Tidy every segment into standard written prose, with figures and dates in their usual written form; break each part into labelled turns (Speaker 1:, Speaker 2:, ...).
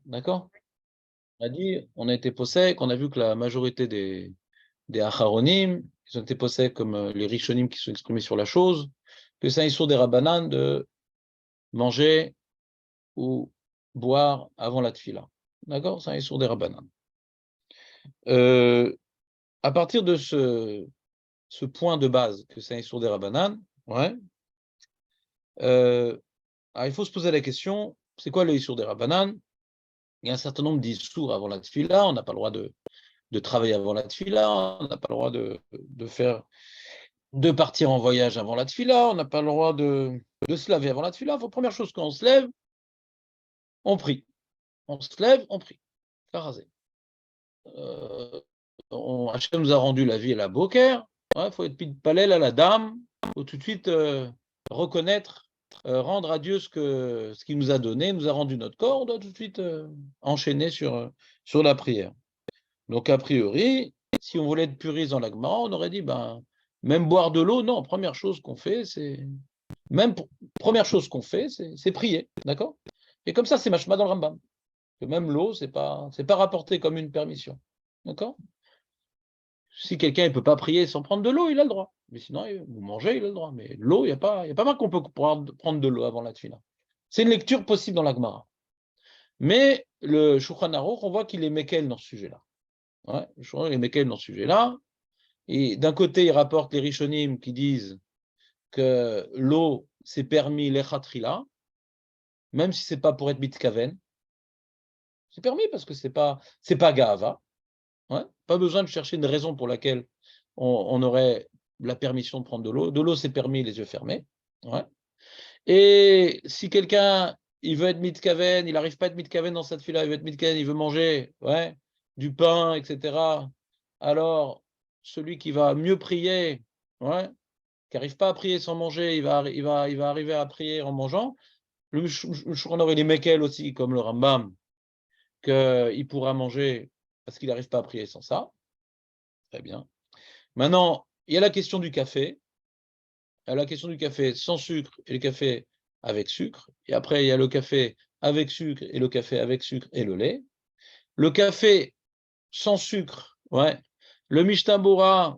Speaker 1: D'accord? On a dit, on a été possèques, on a vu que la majorité des Acharonim, ils ont été possèques comme les Rishonim qui sont exprimés sur la chose, que c'est un issur des Rabbanan de manger ou boire avant la tfila. D'accord? C'est un issur des Rabbanan. À partir de ce point de base, que c'est un issur des Rabbanan, ouais, alors il faut se poser la question, c'est quoi le issur des Rabbanan? Il y a un certain nombre d'issours avant la tfila, on n'a pas le droit de travailler avant la tfila, on n'a pas le droit de partir en voyage avant la tfila, on n'a pas le droit de se laver avant la tfila. Première chose, quand on se lève, on prie. On se lève, on prie. Karazé. Hachem nous a rendu la vie et la boker. Il faut être palel à la dame. Il faut tout de suite reconnaître, rendre à Dieu ce qu'il nous a donné, nous a rendu notre corps. On doit tout de suite enchaîner sur la prière. Donc, a priori, si on voulait être puriste dans la Gemara, on aurait dit, même boire de l'eau, non, première chose qu'on fait, c'est prier, d'accord? Et comme ça, c'est machma dans le Rambam. Que même l'eau, c'est pas rapporté comme une permission, d'accord? Si quelqu'un ne peut pas prier sans prendre de l'eau, il a le droit. Mais sinon, vous mangez, il a le droit. Mais l'eau, il n'y a pas mal qu'on peut prendre de l'eau avant la tefila. C'est une lecture possible dans la Gemara. Mais le Shulchan Aruch, on voit qu'il est mékel dans ce sujet-là. Ouais, le Shulchan Aruch est mékel dans ce sujet-là. Et d'un côté, il rapporte les Rishonim qui disent que l'eau, c'est permis l'echatrila, même si ce n'est pas pour être mitkaven. C'est permis parce que c'est pas Gahava. Ouais, pas besoin de chercher une raison pour laquelle on aurait la permission de prendre de l'eau. De l'eau, c'est permis les yeux fermés. Ouais. Et si quelqu'un, il veut être mitkaven, il n'arrive pas à être mitkaven dans cette fila, il veut être mitkaven, il veut manger du pain, etc. Alors, celui qui va mieux prier, qui n'arrive pas à prier sans manger, il va arriver à prier en mangeant. Le Shulchan Aruch, il est mekel aussi, comme le Rambam, qu'il pourra manger parce qu'il n'arrive pas à prier sans ça. Très bien. Maintenant, il y a la question du café. Il y a la question du café sans sucre et le café avec sucre. Et après, il y a le café avec sucre et le café avec sucre et le lait. Le café sans sucre, le Mishnah Bora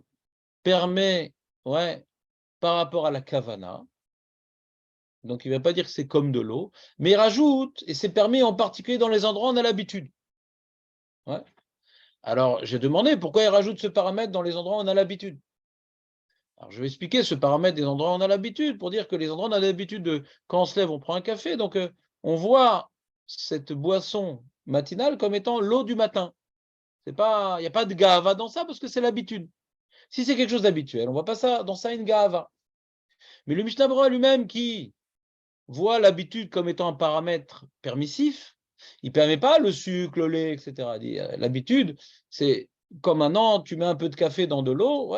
Speaker 1: permet, par rapport à la kavana. Donc, il ne va pas dire que c'est comme de l'eau, mais il rajoute, et c'est permis en particulier dans les endroits où on a l'habitude. Alors, j'ai demandé pourquoi il rajoute ce paramètre dans les endroits où on a l'habitude. Alors, je vais expliquer ce paramètre des endroits où on a l'habitude, pour dire que les endroits où on a l'habitude quand on se lève, on prend un café. Donc, on voit cette boisson matinale comme étant l'eau du matin. Il n'y a pas de gava dans ça parce que c'est l'habitude. Si c'est quelque chose d'habituel, on ne voit pas ça dans ça une gava. Mais le Mishnah Bora lui-même qui voit l'habitude comme étant un paramètre permissif, il ne permet pas le sucre, le lait, etc. L'habitude, c'est comme maintenant, tu mets un peu de café dans de l'eau,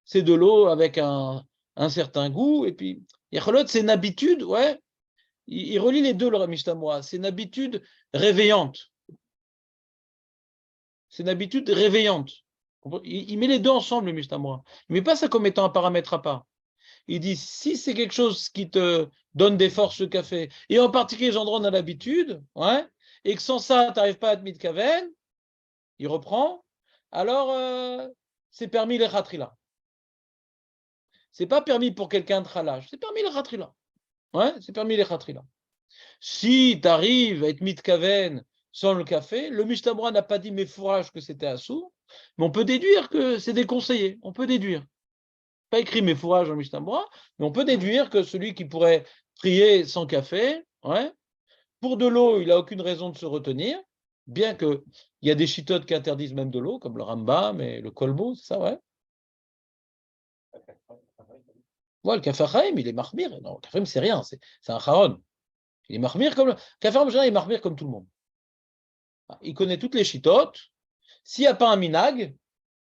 Speaker 1: c'est de l'eau avec un certain goût, et puis, c'est une habitude, il relie les deux, le Mishnah Bora, c'est une habitude réveillante. C'est une habitude réveillante. Il met les deux ensemble, le Mishnah Bora. Il ne met pas ça comme étant un paramètre à part. Il dit, si c'est quelque chose qui te donne des forces, le café, et en particulier les endroits où on a l'habitude, et que sans ça, tu n'arrives pas à être mitkaven, il reprend, alors c'est permis les khatrila. C'est pas permis pour quelqu'un de khalaj, c'est permis les khatrila. C'est permis les khatrila. Si tu arrives à être mitkaven sans le café, le Mishnah Bora n'a pas dit mes fourrages que c'était assourd, mais on peut déduire que c'est déconseillé. On peut déduire. Pas écrit mes fourrages dans le Mishnah Bora, mais on peut déduire que celui qui pourrait prier sans café, pour de l'eau, il n'a aucune raison de se retenir, bien qu'il y a des chitotes qui interdisent même de l'eau, comme le Rambam et le Kolbo, c'est ça, le café Chaim, il est marmir. Non, le café, c'est rien, c'est un charon. Il est marmir comme le café en général, il est marmir comme tout le monde. Il connaît toutes les chitotes. S'il n'y a pas un minag,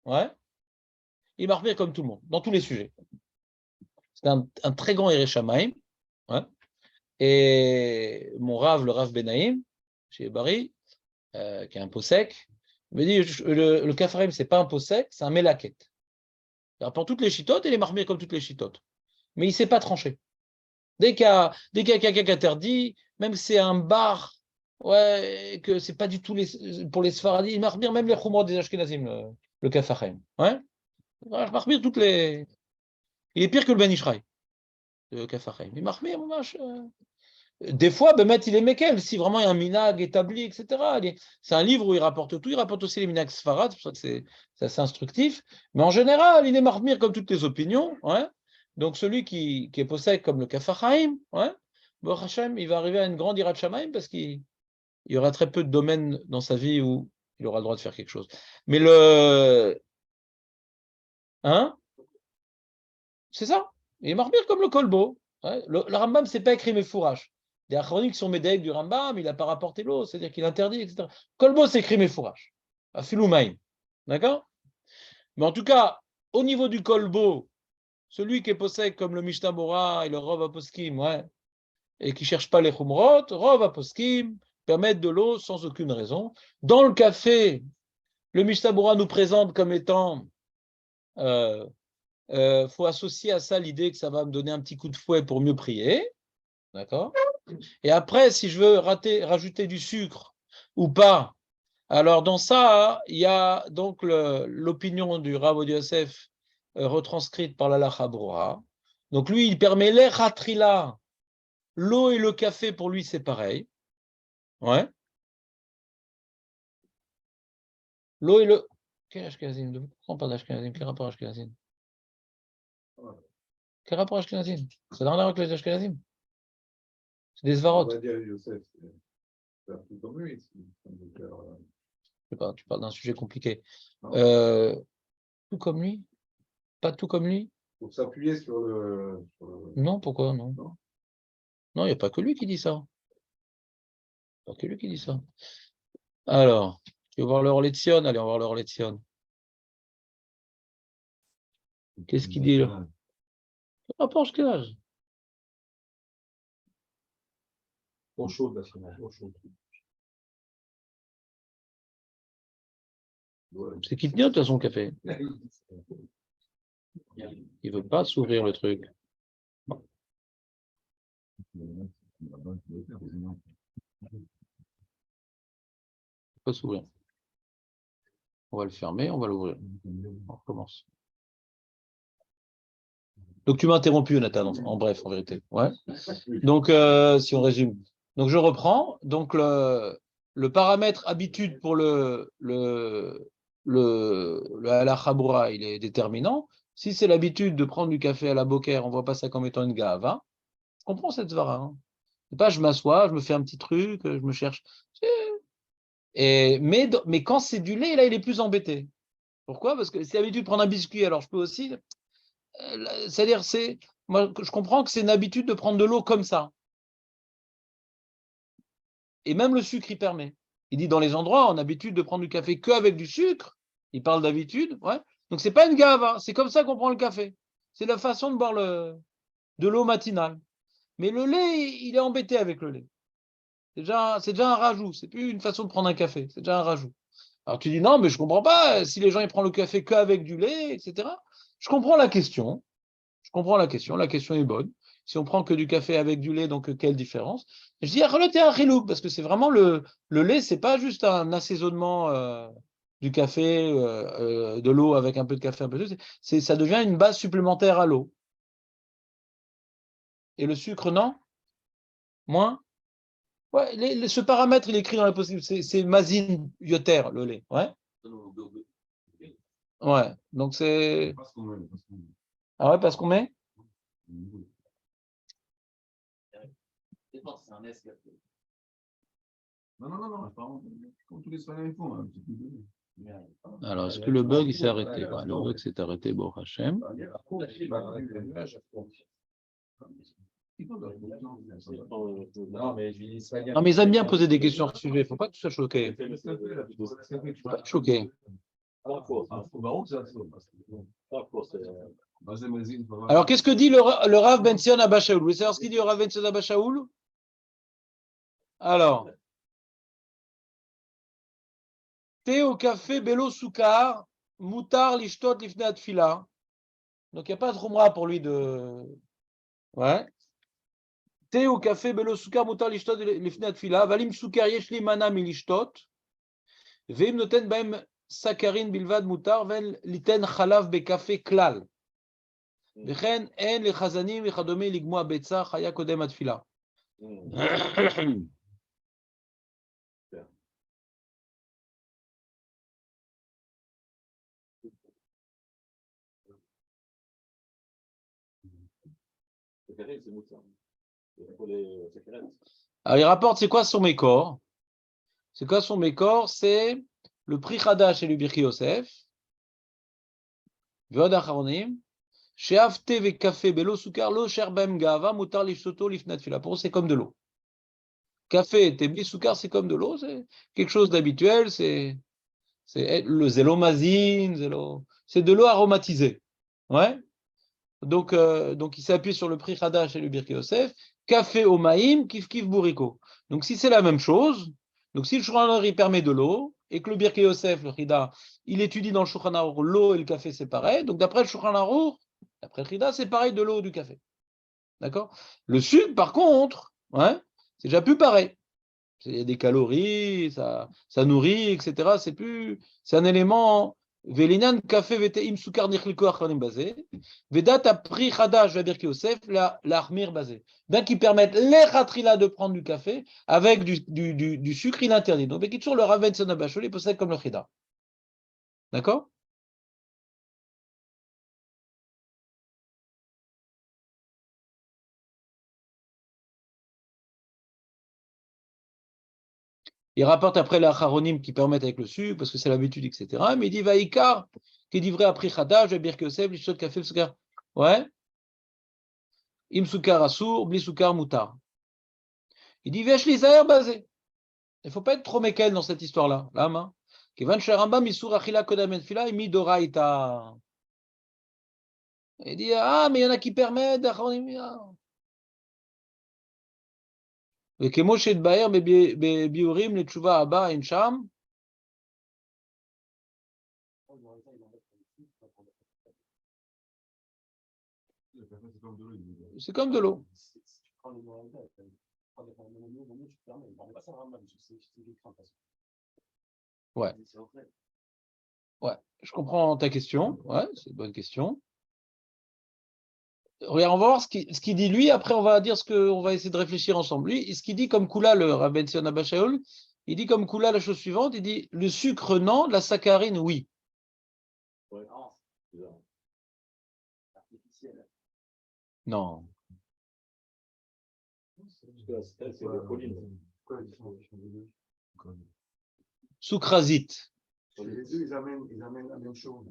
Speaker 1: il est marmir comme tout le monde, dans tous les sujets. C'est un très grand Yereshamaim. Et mon Rav, le Rav Benaïm, chez Bari, qui est un pot sec, me dit le kafarim, c'est pas un pot sec, c'est un mélaquette. Il prend toutes les chitotes et les marmire comme toutes les chitotes. Mais il ne sait pas trancher. Dès qu'il y a quelqu'un qui interdit, même si c'est un bar ouais, que c'est pas du tout pour les Sfaradim. Il marque même les Khumrot des Ashkenazim, le Kafahem. Ouais. Il marque toutes les. Il est pire que le Ben Ishraï, le Kafahem. Il marque des fois, Bemet, il est Mekel, si vraiment il y a un minag établi, etc. C'est un livre où il rapporte tout, il rapporte aussi les minags Sfarad, c'est pour ça que c'est assez instructif. Mais en général, il est marmire comme toutes les opinions. Ouais. Donc celui qui est possède comme le Kafahaim, ouais, bon, Hachem, il va arriver à une grande Irat Shamaim parce qu'il y aura très peu de domaines dans sa vie où il aura le droit de faire quelque chose. Mais hein, c'est ça. Il est marmire comme le Kolbo. Ouais. Le Rambam, c'est pas écrit mes fourrages. Les achroniques sont médailles du Rambam, il n'a pas rapporté l'eau, c'est-à-dire qu'il interdit, etc. Kolbo, c'est écrit mes fourrages. À Filoumaïm. D'accord? Mais en tout cas, au niveau du Kolbo, celui qui est possède comme le Mishnah Bora et le Rov Aposkim, ouais, et qui ne cherche pas les Khumrot, Rov Aposkim, permettent de l'eau sans aucune raison. Dans le café, le Mishnah Bora nous présente comme étant faut associer à ça l'idée que ça va me donner un petit coup de fouet pour mieux prier. D'accord? Et après, si je veux rajouter du sucre ou pas, alors dans ça, il y a donc l'opinion du Rav Od Yosef retranscrite par la Lachabroa. Donc lui, il permet l'echatrila, l'eau et le café, pour lui, c'est pareil. Ouais. L'eau et le. Quel Ashkenazim? Pourquoi on parle d'Ashkenazim? Quel rapport Ashkenazim? Quel rapport Ashkenazim? Ça n'a rien à voir avec les Ashkenazim. C'est des Svarot. Je sais pas, tu parles d'un sujet compliqué. Tout comme lui? Pas tout comme lui?
Speaker 2: Pour s'appuyer sur le.
Speaker 1: Non, pourquoi non? Non, il n'y a pas que lui qui dit ça. Pas que lui qui dit ça. Alors, tu veux voir le Orletsion? Allez, on va voir le Orletsion. Qu'est-ce qu'il dit là? Rapport Ashkenaz.
Speaker 2: Eau chaude, là, eau chaude.
Speaker 1: C'est qui tenait de toute façon le café. Il veut pas s'ouvrir le truc. Il veut pas s'ouvrir. On va le fermer, on va l'ouvrir. On recommence. Donc tu m'as interrompu, Nathan, en bref, en vérité. Ouais. Donc, si on résume. Donc je reprends. Donc le paramètre habitude pour le halakha, il est déterminant. Si c'est l'habitude de prendre du café à la boker, on ne voit pas ça comme étant une gava. Je comprends cette svara. Hein. C'est pas je m'assois, je me fais un petit truc, je me cherche. Mais quand c'est du lait, là, il est plus embêté. Pourquoi? Parce que c'est l'habitude de prendre un biscuit, alors je peux aussi. C'est-à-dire, moi, je comprends que c'est une habitude de prendre de l'eau comme ça. Et même le sucre, il permet. Il dit dans les endroits, on a l'habitude de prendre du café qu'avec du sucre. Il parle d'habitude. Ouais. Donc, c'est pas une gava. C'est comme ça qu'on prend le café. C'est la façon de boire de l'eau matinale. Mais le lait, il est embêté avec le lait. C'est déjà un rajout. C'est plus une façon de prendre un café. C'est déjà un rajout. Alors, tu dis non, mais je comprends pas. Si les gens ils prennent le café qu'avec du lait, etc. Je comprends la question. Je comprends la question. La question est bonne. Si on prend que du café avec du lait, donc quelle différence? Je dis un chilouk, parce que c'est vraiment le lait, c'est pas juste un assaisonnement du café, de l'eau avec un peu de café, un peu de ça devient une base supplémentaire à l'eau. Et le sucre, non? Moins? Ouais, ce paramètre, il est écrit dans la possibilité. C'est mazine yoter, le lait. Ouais. Ouais. Donc c'est. Ah ouais, parce qu'on met?
Speaker 2: Non, comme tous les soignants font.
Speaker 1: Alors, est-ce que le bug, il s'est arrêté? Ouais, le bug s'est arrêté, bon, Hachem. Non, mais ils aiment bien poser des questions sur le sujet. Il ne faut pas que tu sois choqué. Il ne faut pas être choqué. Alors, qu'est-ce que dit le Rav Ben Sion Abba Shaul? Vous voulez savoir ce qu'il dit le Rav Ben Sion Abba Shaul? Alors, thé au café Belo Soukar, Moutar Lishtot Lifnei Tfila. Donc, il n'y a pas de Khumra pour lui de. Ouais. thé ou café, belo soukar, mutar lishtot, lifnei atfila, valim soukar yesh li mana milishtot, veim noten baem sakarin bilvad mutar, ven liten chalav bekafe klal. וכן אין לחזנים וכדומה לגמוע ביצה חיה קודם התפילה. Alors il rapporte, c'est quoi son mécor? C'est quoi son mécor? C'est le Pri Chadash et le Birki Yosef. V'od acharonim. She'av te ve'kafé belo soukar lo sher bem gava mutar lifsoto lifnat fila. Pour eux, c'est comme de l'eau. Café, thé, bli soukar, c'est comme de l'eau. C'est quelque chose d'habituel. C'est le zélomazine, c'est de l'eau aromatisée. Ouais. Donc il s'appuie sur le Pri Chadash et le Birki Yosef. Café au maïm, kif kif bourrico. Donc si c'est la même chose, donc si le Shulchan Aruch permet de l'eau, et que le Birki Yosef, le Chida, il étudie dans le Shulchan Aruch, l'eau et le café c'est pareil, donc d'après le Shulchan Aruch, d'après le Chida, c'est pareil de l'eau ou du café. D'accord? Le sucre, par contre, ouais, c'est déjà plus pareil. Il y a des calories, ça nourrit, etc. C'est un élément. Velinan café vete im soukar nichliko achronim basé. Vedat a pris chadash va Birki Yosef la armir basé. Bien qu'ils permettent les khatrila de prendre du café avec du sucre, il interdit. Donc, toujours le Rav Benson Abashol, il possède comme le chida. D'accord? Il rapporte après les acharonim qui permettent avec le sucre, parce que c'est l'habitude, etc. Mais il dit Vaikar, qui dit vrai après chadash, va Birki Yosef, l'ishtot café, soukar. Ouais. Im soukar assour, bli soukar moutar. Il dit Vesh lisaer basé. Il ne faut pas être trop mékel dans cette histoire-là. Là, main. Kevan sherambam isur achila kodamet fila imi doraita. Il dit mais il y en a qui permettent. וכמו שהתבהר בביאורים לתשובה הבאה אין שם. C'est comme de l'eau. Ouais. Ouais, je comprends ta question. Ouais, c'est une bonne question. Regarde, on va voir ce qu'il dit lui, après on va dire on va essayer de réfléchir ensemble. Lui, ce qu'il dit comme Kula, le Rav Benson Abashaol, il dit comme Kula la chose suivante, il dit le sucre non, la saccharine oui. Non. Sucrasite.
Speaker 2: Les deux, ils amènent la même chose.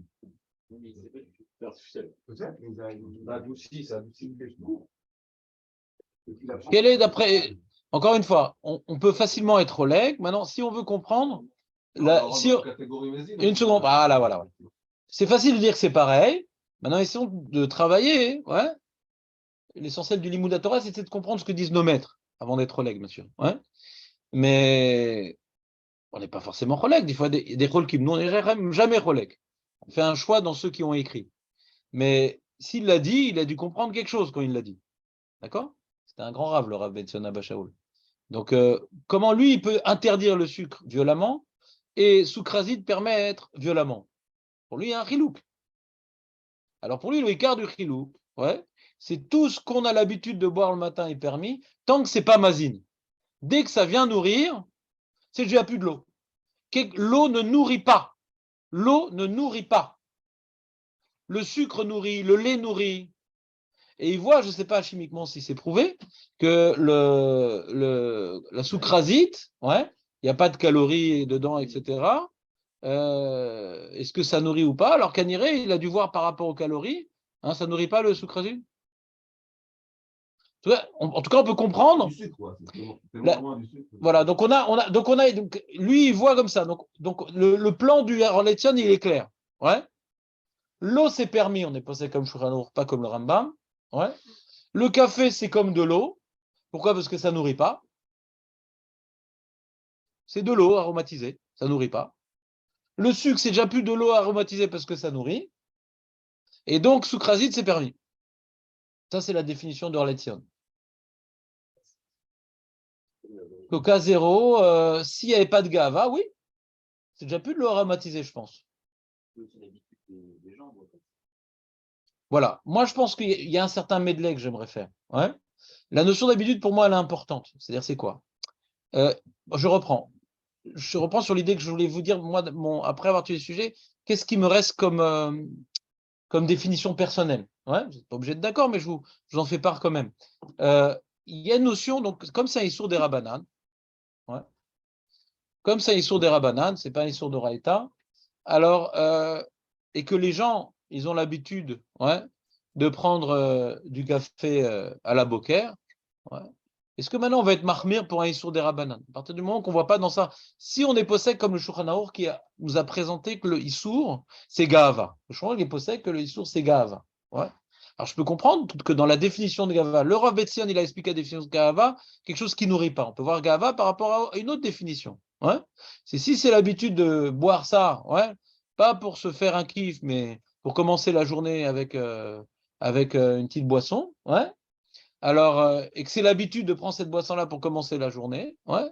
Speaker 2: Peut-être, ils adoucissent, ça adoucit le goût.
Speaker 1: Quel est d'après. Encore une fois, on peut facilement être oleg. Maintenant, si on veut comprendre. Une seconde. Voilà. C'est facile de dire que c'est pareil. Maintenant, essayons de travailler. Ouais. L'essentiel du Limud Torah, c'est de comprendre ce que disent nos maîtres avant d'être oleg, monsieur. Ouais. Mais on n'est pas forcément oleg. Des fois, des cholekim. Nous, on n'est jamais oleg. On fait un choix dans ceux qui ont écrit. Mais s'il l'a dit, il a dû comprendre quelque chose quand il l'a dit. D'accord? C'était un grand rave, le Rav Benson Abashaol. Donc, comment lui, il peut interdire le sucre violemment et sucrasite permettre violemment? Pour lui, il y a un chilouk. Alors, pour lui, le écart du chilouk, ouais, c'est tout ce qu'on a l'habitude de boire le matin est permis, tant que c'est pas mazine. Dès que ça vient nourrir, c'est déjà plus de l'eau. L'eau ne nourrit pas. L'eau ne nourrit pas. Le sucre nourrit, le lait nourrit. Et il voit, je ne sais pas chimiquement si c'est prouvé, que la sucrasite, ouais, il n'y a pas de calories dedans, etc. Est-ce que ça nourrit ou pas? Alors qu'Aniré, il a dû voir par rapport aux calories, hein, ça ne nourrit pas le sucrasite? En tout cas, on peut comprendre.
Speaker 2: Du sucre, quoi.
Speaker 1: Voilà, donc lui, il voit comme ça. Donc le plan du Harletzion, il est clair. Ouais. L'eau, c'est permis, on est passé comme Shulchan Aruch, pas comme le Rambam. Ouais. Le café, c'est comme de l'eau. Pourquoi? Parce que ça ne nourrit pas. C'est de l'eau aromatisée, ça ne nourrit pas. Le sucre, c'est déjà plus de l'eau aromatisée parce que ça nourrit. Et donc, sucrasite, c'est permis. Ça, c'est la définition de Harletzion. Coca zéro, s'il n'y avait pas de gava, oui, c'est déjà plus de l'eau aromatisée, je pense. Voilà. Moi, je pense qu'il y a un certain medley que j'aimerais faire. Ouais. La notion d'habitude, pour moi, elle est importante. C'est-à-dire, c'est quoi? Je reprends. Je reprends sur l'idée que je voulais vous dire, moi, après avoir tué le sujet, qu'est-ce qui me reste comme définition personnelle? Ouais, vous n'êtes pas obligé d'être d'accord, mais je vous en fais part quand même. Il y a une notion, donc, comme c'est un issour des Rabbanan, ouais, comme c'est un issour des Rabbanan, c'est pas un issour de Raïta, alors, et que les gens, ils ont l'habitude, ouais, de prendre du café à la Boker, ouais. Est-ce que maintenant on va être marmire pour un issour des Rabbanan? À partir du moment qu'on ne voit pas dans ça, si on est possède comme le Shulchan Arour qui nous a présenté que le issour, c'est Gava. Le Shulchan Arour est possède que le issour, c'est Gava. Ouais. Alors je peux comprendre que dans la définition de Gava, le Rav Betzion, il a expliqué la définition de Gava, quelque chose qui nourrit pas. On peut voir Gava par rapport à une autre définition. Ouais. Si c'est l'habitude de boire ça, ouais, pas pour se faire un kiff, mais pour commencer la journée avec une petite boisson, ouais. Alors, et que c'est l'habitude de prendre cette boisson-là pour commencer la journée, ouais.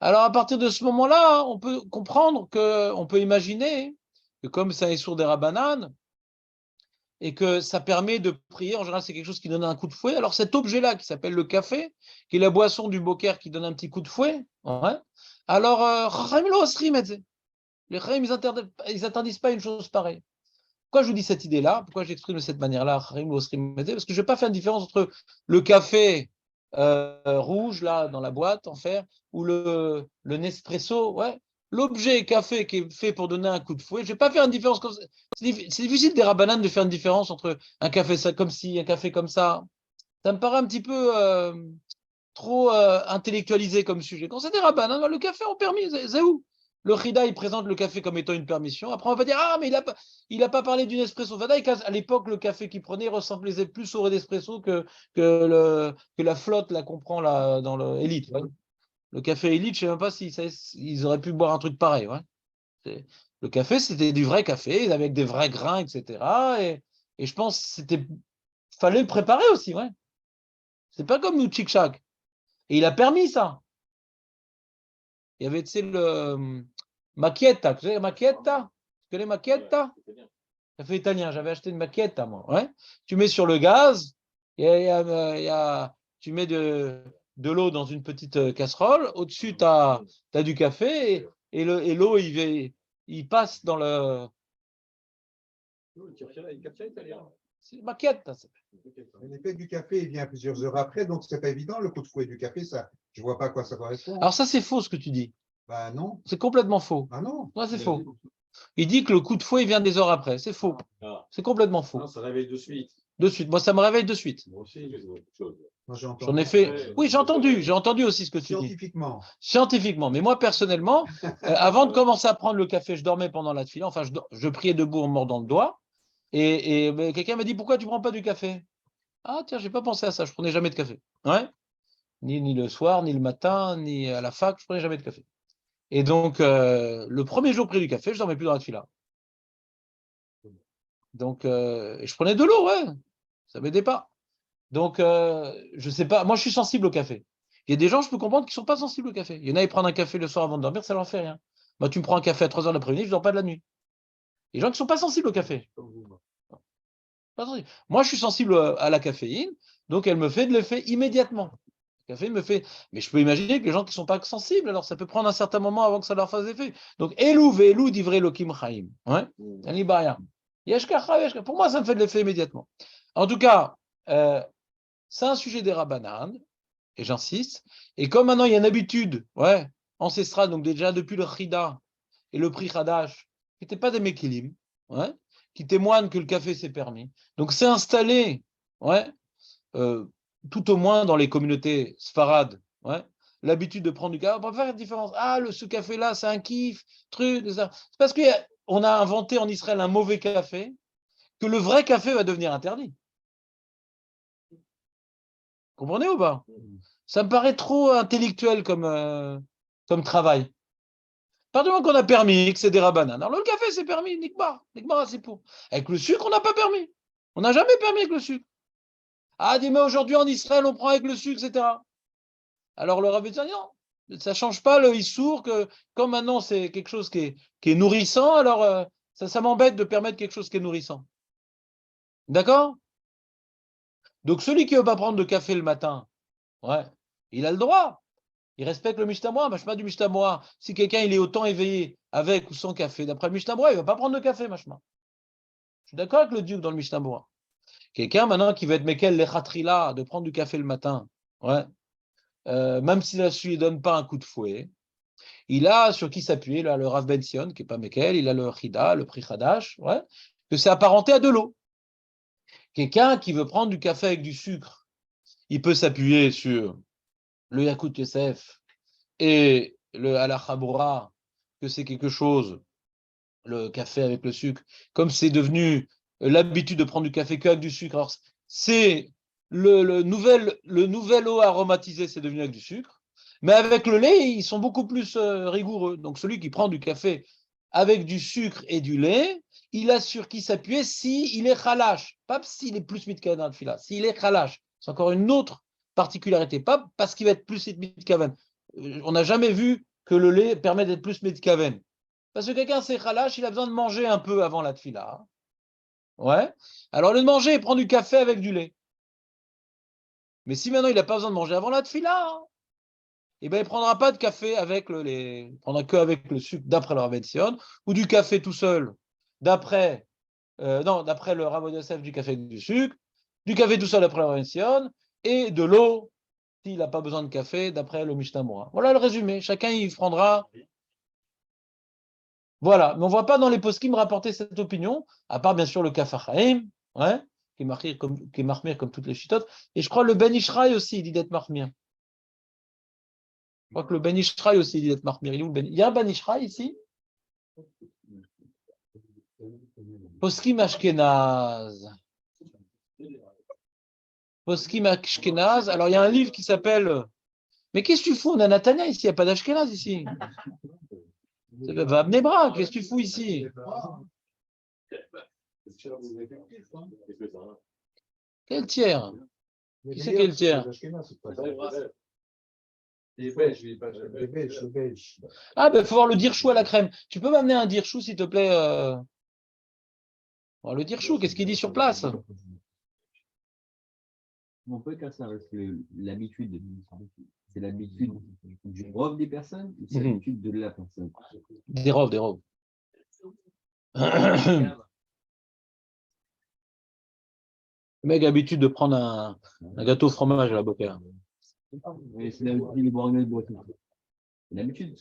Speaker 1: Alors, à partir de ce moment-là, on peut comprendre on peut imaginer que comme c'est un issour des Rabbanan, et que ça permet de prier, en général, c'est quelque chose qui donne un coup de fouet. Alors, cet objet-là, qui s'appelle le café, qui est la boisson du boker qui donne un petit coup de fouet, ouais. Alors, les Chaim, ils n'interdisent pas une chose pareille. Pourquoi je vous dis cette idée-là? Pourquoi j'exprime de cette manière-là? Parce que je ne vais pas faire une différence entre le café rouge, là, dans la boîte, en fer, ou le Nespresso. Ouais. L'objet café qui est fait pour donner un coup de fouet, je ne vais pas faire une différence comme ça. C'est difficile des rabananes de faire une différence entre un café comme ci, un café comme ça. Ça me paraît un petit peu trop intellectualisé comme sujet. Quand c'est des rabananes, le café en permis, c'est où? Le Rida, il présente le café comme étant une permission. Après, on va dire, ah, mais il a pas parlé d'une espresso. À l'époque, le café qu'il prenait ressemblait plus au Espresso que la flotte là, qu'on prend là, dans le Elite. Ouais. Le café Elite, je ne sais même pas ils auraient pu boire un truc pareil. Ouais. Le café, c'était du vrai café, avec des vrais grains, etc. Et je pense qu'il fallait le préparer aussi. Ouais. C'est pas comme nous, Chic Chac. Et il a permis ça. Il y avait, tu sais, le macchietta. Tu sais, macchietta? Tu connais macchietta? Café italien. J'avais acheté une macchietta, moi. Ouais. Tu mets sur le gaz, tu mets de l'eau dans une petite casserole. Au-dessus, tu as du café et l'eau, il passe dans le. C'est macchietta.
Speaker 3: L'effet du café, il vient plusieurs heures après, donc c'est pas évident le coup de fouet du café, ça. Je vois pas à quoi ça correspond.
Speaker 1: Alors ça, c'est faux ce que tu dis.
Speaker 3: Ben non.
Speaker 1: C'est complètement faux.
Speaker 3: Ah non.
Speaker 1: Ouais, c'est faux. Il dit que le coup de fouet il vient des heures après. C'est faux.
Speaker 2: Ah.
Speaker 1: C'est complètement faux.
Speaker 2: Non, ça réveille de suite.
Speaker 1: De suite. Moi, ça me réveille de suite.
Speaker 2: Moi aussi, j'ai autre chose.
Speaker 1: J'en ai fait. Oui, j'ai entendu aussi ce que tu dis.
Speaker 3: Scientifiquement.
Speaker 1: Scientifiquement. Mais moi, personnellement, avant de commencer à prendre le café, je dormais pendant la tefila. Enfin, je priais debout en mordant le doigt. Et quelqu'un m'a dit, pourquoi tu ne prends pas du café? Ah, tiens, j'ai pas pensé à ça. Je prenais jamais de café. Ouais. Ni le soir, ni le matin, ni à la fac, je prenais jamais de café. Et donc, le premier jour pris du café, je dormais plus dans la tefila. Donc, je prenais de l'eau, ouais. Ça m'aidait pas. Donc, je sais pas. Moi, je suis sensible au café. Il y a des gens, je peux comprendre, qui ne sont pas sensibles au café. Il y en a, ils prennent un café le soir avant de dormir, ça leur fait rien. Moi, tu me prends un café à 3h de l'après-midi, je ne dors pas de la nuit. Il y a des gens qui ne sont pas sensibles au café. Pas sensibles. Moi, je suis sensible à la caféine, donc elle me fait de l'effet immédiatement. Le café me fait. Mais je peux imaginer que les gens qui ne sont pas sensibles, alors ça peut prendre un certain moment avant que ça leur fasse effet. Donc, Elou, Velou, divrei Lokim Chaim. Ouais. Pour moi, ça me fait de l'effet immédiatement. En tout cas, c'est un sujet des Rabbanan, et j'insiste. Et comme maintenant il y a une habitude ancestrale, donc déjà depuis le Chida et le Pri Hadash, qui n'étaient pas des Mekilim, qui témoignent que le café c'est permis. Donc c'est installé, tout au moins dans les communautés sfarades, l'habitude de prendre du café. On va faire une différence. Ah, ce café-là, c'est un kiff, truc, ça. C'est parce qu'on a inventé en Israël un mauvais café que le vrai café va devenir interdit. Comprenez ou pas? Ça me paraît trop intellectuel comme travail. À partir du moment qu'on a permis, que c'est des rabbanan. Alors le café, c'est permis, Nikbar, c'est pour. Avec le sucre, on n'a pas permis. On n'a jamais permis avec le sucre. Ah, dis-moi, aujourd'hui en Israël, on prend avec le sucre, etc. Alors le rabbin dit non, Ça ne change pas le issour que, comme maintenant c'est quelque chose qui est nourrissant, alors ça m'embête de permettre quelque chose qui est nourrissant. D'accord? Donc celui qui ne veut pas prendre de café le matin, ouais, il a le droit. Il respecte le Mishnah-Moa, machma du Mishnah-Moa. Si quelqu'un il est autant éveillé avec ou sans café, d'après le Mishnah-Moa, il ne va pas prendre de café, machma. Je suis d'accord avec le duc dans le Mishnah-Moa. Quelqu'un maintenant qui va être Mekel Lechatrila, de prendre du café le matin, ouais, même si la suite ne donne pas un coup de fouet, il a sur qui s'appuyer, là, le Rav Ben Sion, qui n'est pas Mekel, il a le Chida, le Pri Hadash, ouais, que c'est apparenté à de l'eau. Quelqu'un qui veut prendre du café avec du sucre, il peut s'appuyer sur le Yakut Yosef et le Alachabura, que c'est quelque chose, le café avec le sucre, comme c'est devenu l'habitude de prendre du café qu'avec du sucre, alors c'est le nouvel eau aromatisé, c'est devenu avec du sucre, mais avec le lait, ils sont beaucoup plus rigoureux. Donc celui qui prend du café avec du sucre et du lait, il a sur qui s'appuyer s'il est khalash, pas s'il est plus mitkaven dans le fila, s'il est khalash. C'est encore une autre particularité, pas parce qu'il va être plus mitkaven. On n'a jamais vu que le lait permet d'être plus mitkaven. Parce que quelqu'un c'est khalash, il a besoin de manger un peu avant la tfila. Ouais. Alors, au lieu de manger, il prend du café avec du lait. Mais si maintenant il n'a pas besoin de manger avant la tfila, eh ben, il ne prendra pas de café avec le lait. Il ne prendra qu'avec le sucre, d'après le Rav Ben Sion, ou du café tout seul, d'après le Rav Yosef, du café avec du sucre, du café tout seul d'après le Rav Ben Sion, et de l'eau, s'il n'a pas besoin de café, d'après le Mishnah Moura. Voilà le résumé. Chacun y prendra. Voilà, mais on ne voit pas dans les poskim rapporter cette opinion, à part bien sûr le Kaf HaChaim, ouais, qui est marmir comme toutes les chitotes, et je crois le Ben Ishraï aussi, il dit d'être marmir. Je crois que le Ben Ishraï aussi, il dit d'être marmir. Il y a un Ben Ishraï ici? Poskim Ashkenaz. Poskim Ashkenaz. Alors il y a un livre qui s'appelle. Mais qu'est-ce que tu fous? On a Natania ici, il n'y a pas d'Ashkenaz ici. Va amener bras, qu'est-ce que tu fous ici? Quel tiers? Qui c'est quel tiers?
Speaker 2: Les Belges.
Speaker 1: Ah, ben, il faut voir le dirchou à la crème. Tu peux m'amener un dirchou, s'il te plaît Bon, le dirchou, qu'est-ce qu'il dit sur place?
Speaker 4: On peut faire ça parce que l'habitude, c'est l'habitude du rov des personnes ou c'est l'habitude de la personne?
Speaker 1: Des robes. Le mec a l'habitude de prendre un gâteau au fromage à la boca.
Speaker 4: C'est l'habitude de boire une boisson. C'est l'habitude.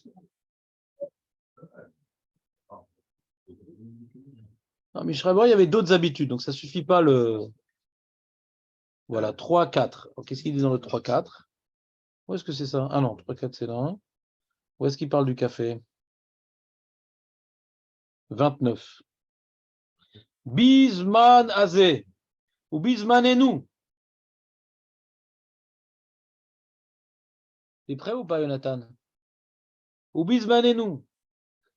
Speaker 1: Non, mais je serais il y avait d'autres habitudes, donc ça ne suffit pas le. Voilà, 3, 4. Qu'est-ce qu'il dit dans le 3, 4? Où est-ce que c'est ça? Ah non, 3, 4, c'est là. Où est-ce qu'il parle du café? 29. Bisman Azé. Ou Bisman et nous. T'es prêt ou pas, Jonathan? Ou Bisman et nous.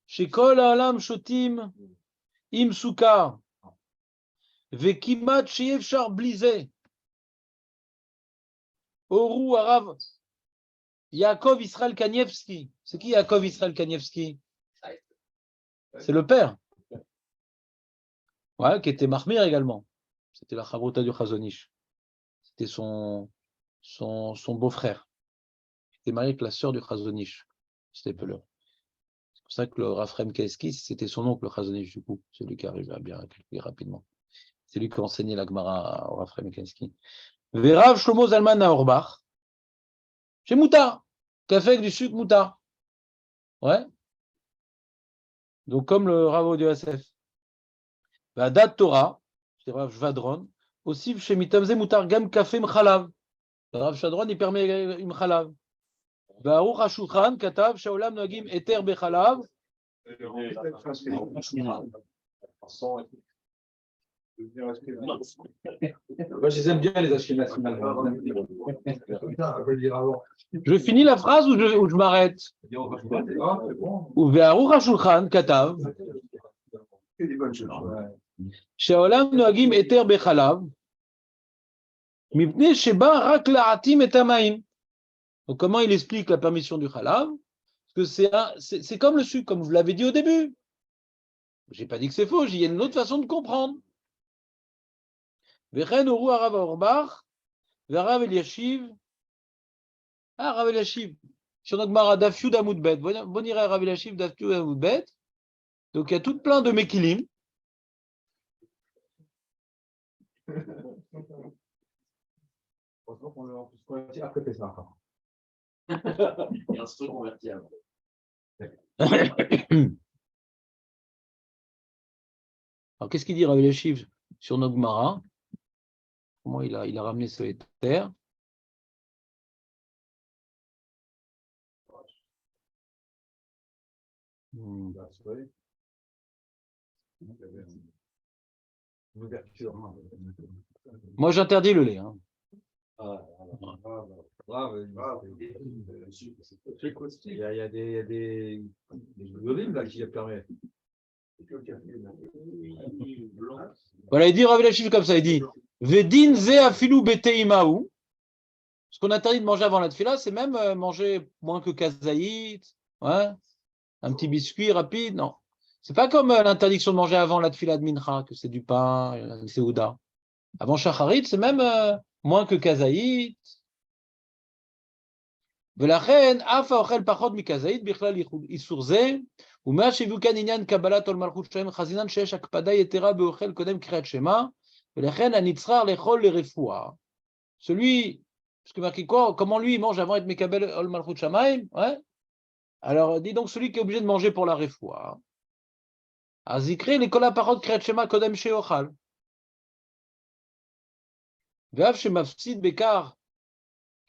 Speaker 1: Chez Kol Alam Shotim Im Soukar. Vekimat Shiefchar Blizé. Oru Arav. Yaakov Israël Kanievski. C'est qui Yaakov Israël Kanievski? C'est le père. Ouais, qui était Mahmir également. C'était la Chavruta du Chazonish. C'était son beau-frère. Il était marié avec la sœur du Chazonish. C'était Peleur. C'est pour ça que le Raphaël Keski, c'était son oncle, le Chazonish, du coup. Celui qui arrivait à bien calculer rapidement. C'est lui qui a enseigné la Gemara au Raphaël Keski. Verav Shlomo Zalman à Orbach. Chez Moutar. Café avec du sucre Moutar. Ouais. Donc, comme le Ravo de Yosef. Vadat Torah. C'est Rav Vadron. Aussi, chez Mitamze Moutar Gam Café Mchalav. Rav Shadron, il permet Mchalav. Baruch HaShulchan Katav Shaolam Nagim Eter Bechalav.
Speaker 2: Moi, je les aime bien, les Ashkenazes.
Speaker 1: Je finis la phrase ou je m'arrête? Ou Baruch HaShulchan Katav Shaolam Nagim Eter Bechalav. Mipnei Sheba Rak La'atim Et Hamaim. Donc, comment il explique la permission du Khalav? Parce que c'est comme le sucre, comme je vous l'avais dit au début. Je n'ai pas dit que c'est faux, il y a une autre façon de comprendre. Vechen oru Arav Auerbach, Verav Eliashiv. Ah, Rav Eliashiv. Sur notre Gemara, Daf Yud Amud Bet. Bon, irait Rav Eliashiv, Daf Yud Amud Bet. Donc, il y a tout plein de Mekilim.
Speaker 2: Franchement, on peut se convertir après Pessah encore.
Speaker 4: Il y a un seul converti avant.
Speaker 1: Alors, qu'est-ce qu'il dit Rav Eliashiv sur notre Gemara? Comment il a ramené ce terre? Moi, j'interdis le lait. Hein.
Speaker 2: Il y a des olives là qui permettent.
Speaker 1: Voilà, il dit Rav Eliashiv comme ça, il dit Vedin ze afilu beteimaou. Ce qu'on interdit de manger avant la tefila, c'est même manger moins que kazaït, ouais, un petit biscuit rapide, non. C'est pas comme l'interdiction de manger avant la tefila de mincha, que c'est du pain, une seouda. Avant shacharit, c'est même moins que kazaït. ולכן, אף האוכל פחות מכזית, בכלל איסור זה, ומה שהביאו כאן עניין קבלת עול מלכות שלהם חזינן שיש הקפדה יתרה באוכל קודם קריאת שמע, ולכן הנצרך לאכול לרפואה. Celui, parce que marqué quoi, comment lui il mange avant d'être mekabel ol malchut shamaim, ouais. Alors, dis donc celui qui est obligé de manger pour la refoua. Azikre les kol ha'parot kriyat shema kodem she'ochal. Ve'av shemafsid bekar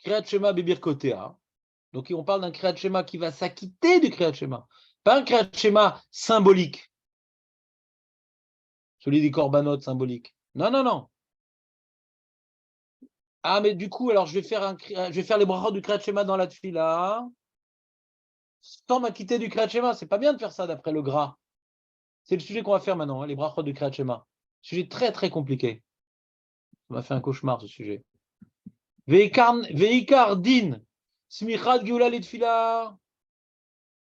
Speaker 1: kriyat shema bebirkotea. Donc, on parle d'un kriyat shema qui va s'acquitter du kriyat shema, pas un kriyat shema symbolique. Celui des korbanot symboliques. Non, non, non. Ah, mais du coup, alors je vais faire les brachot du kriyat shema dans la tefila, sans m'acquitter du kriyat shema. C'est pas bien de faire ça d'après le gras. C'est le sujet qu'on va faire maintenant, hein, les brachot du kriyat shema. Sujet très très compliqué. Ça m'a fait un cauchemar ce sujet. Veikar din smichat geula letfila.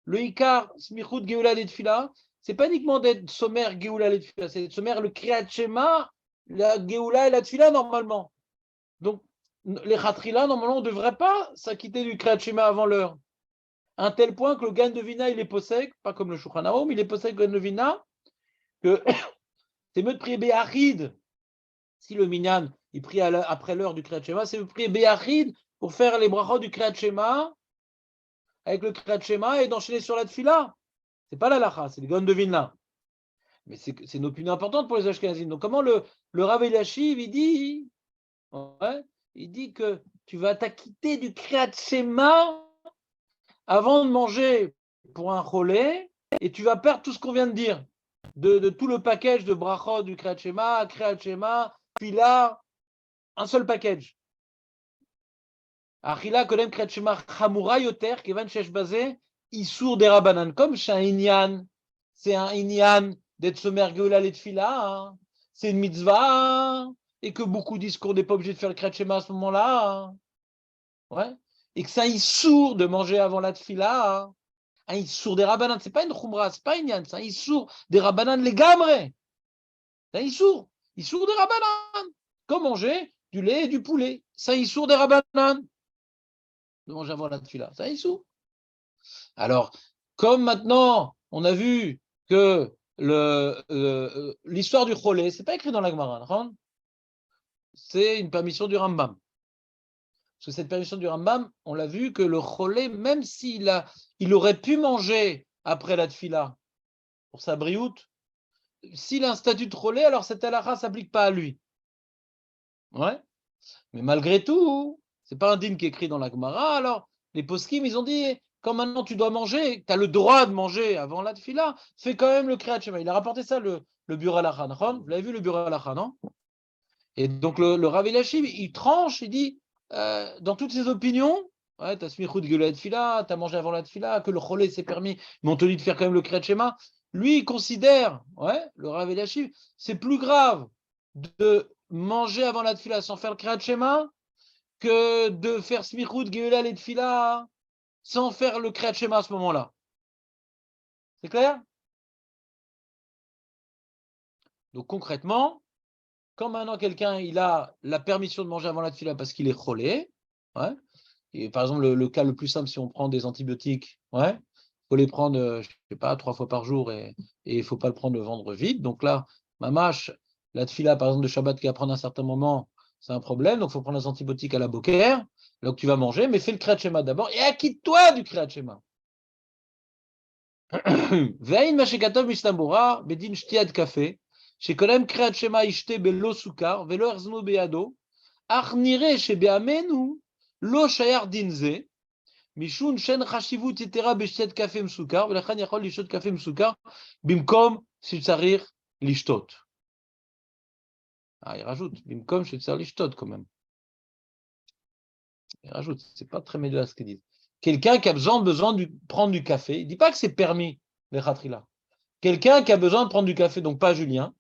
Speaker 1: Le ikar smichut geula letfila, c'est pas uniquement d'être sommaire geula letfila, c'est d'être sommaire le kriyat shema, la geula et la tefila normalement. Donc les khatrila normalement on ne devrait pas s'acquitter du kriyat shema avant l'heure. À un tel point que le gain de vina il est possède, pas comme le Shulchan Aruch, mais il est possède le gain de vina que c'est mieux de prier béachid. Si le minyan il prie après l'heure du kriyat shema, c'est mieux de prier béachid pour faire les brachot du kriyat shema avec le kriyat shema et d'enchaîner sur la tefila. C'est pas la lacha, c'est le gain de vina. Mais c'est une opinion importante pour les Ashkenazim. Donc comment le Rav Eliashiv il dit, ouais, il dit que tu vas t'acquitter du kriyat shema avant de manger pour un cholé, et tu vas perdre tout ce qu'on vient de dire, de tout le package de brachot du kriyat shema, fila, un seul package. Achila kolem kriyat shema chamura yoter kevan shesh bazeh isur derabanan, comme chez un inyan, c'est un inyan d'être sommaire geula les tefila, hein. C'est une mitzvah, hein. Et que beaucoup disent qu'on n'est pas obligé de faire le kriyat shema à ce moment-là, hein. Ouais. Et que c'est un issour de manger avant la tefila, hein. Un issour des rabanan, c'est pas une khumra, c'est pas une yann, c'est un issour des rabanan les gamres. C'est un issour des rabanan. Comme manger du lait et du poulet. C'est un issour des rabanan. De manger avant la tefila, c'est un issour. Alors, comme maintenant, on a vu que l'histoire du cholé, c'est pas écrit dans la Gemara, hein. C'est une permission du Rambam. Parce que cette permission du Rambam, on l'a vu que le cholé, même s'il aurait pu manger après la tefila pour sa briout, s'il a un statut de cholé, alors cette halakha ne s'applique pas à lui. Ouais. Mais malgré tout, c'est pas un din qui est écrit dans la Gemara, alors les poskim, ils ont dit, quand maintenant tu dois manger, tu as le droit de manger avant la tefila, fais quand même le kriyat shema. Il a rapporté ça, le bureau halakha, vous l'avez vu le bureau halakha, non? Et donc le Rav Eliashiv, il tranche, il dit, dans toutes ses opinions, ouais, tu as smichut geula et tefila, tu as mangé avant la tefila, que le cholé c'est permis, mais on te dit de faire quand même le kriyat shema. Lui, il considère, ouais, le Rav Eliashiv, c'est plus grave de manger avant la tefila sans faire le kriyat shema que de faire Smichut, Geula et Tfila sans faire le Kriyat Shema à ce moment-là. C'est clair? Donc concrètement, quand maintenant quelqu'un il a la permission de manger avant la Tfila parce qu'il est cholé, ouais, et par exemple le cas le plus simple, si on prend des antibiotiques, ouais, faut les prendre, je sais pas, 3 fois par jour et il faut pas le prendre le ventre vide. Donc là, mamash, la Tfila par exemple de Shabbat qui va prendre à un certain moment, c'est un problème. Donc il faut prendre les antibiotiques à la boker, donc tu vas manger, mais fais le Kriyat Shema d'abord et acquitte-toi du Kriyat Shema. Vein mashekatov mistamura bedin shtiad café. שכולם קריאת שמע ישתה בלא סוכר ולא יחזנו בידו, אך נראה שבימינו לא שייך דין זה, משום שאין חשיבות יתרה בשתיית קפה מסוכר, ולכן יכול לשתות קפה מסוכר במקום שצריך לשתות. il rajoute, במקום שצריך לשתות quand même. Il rajoute, c'est pas très médiocre ce qu'il dit. Quelqu'un qui a besoin de prendre du café, il ne dit pas que c'est permis, les khatrila. Quelqu'un qui a besoin de prendre du café, donc pas Julien,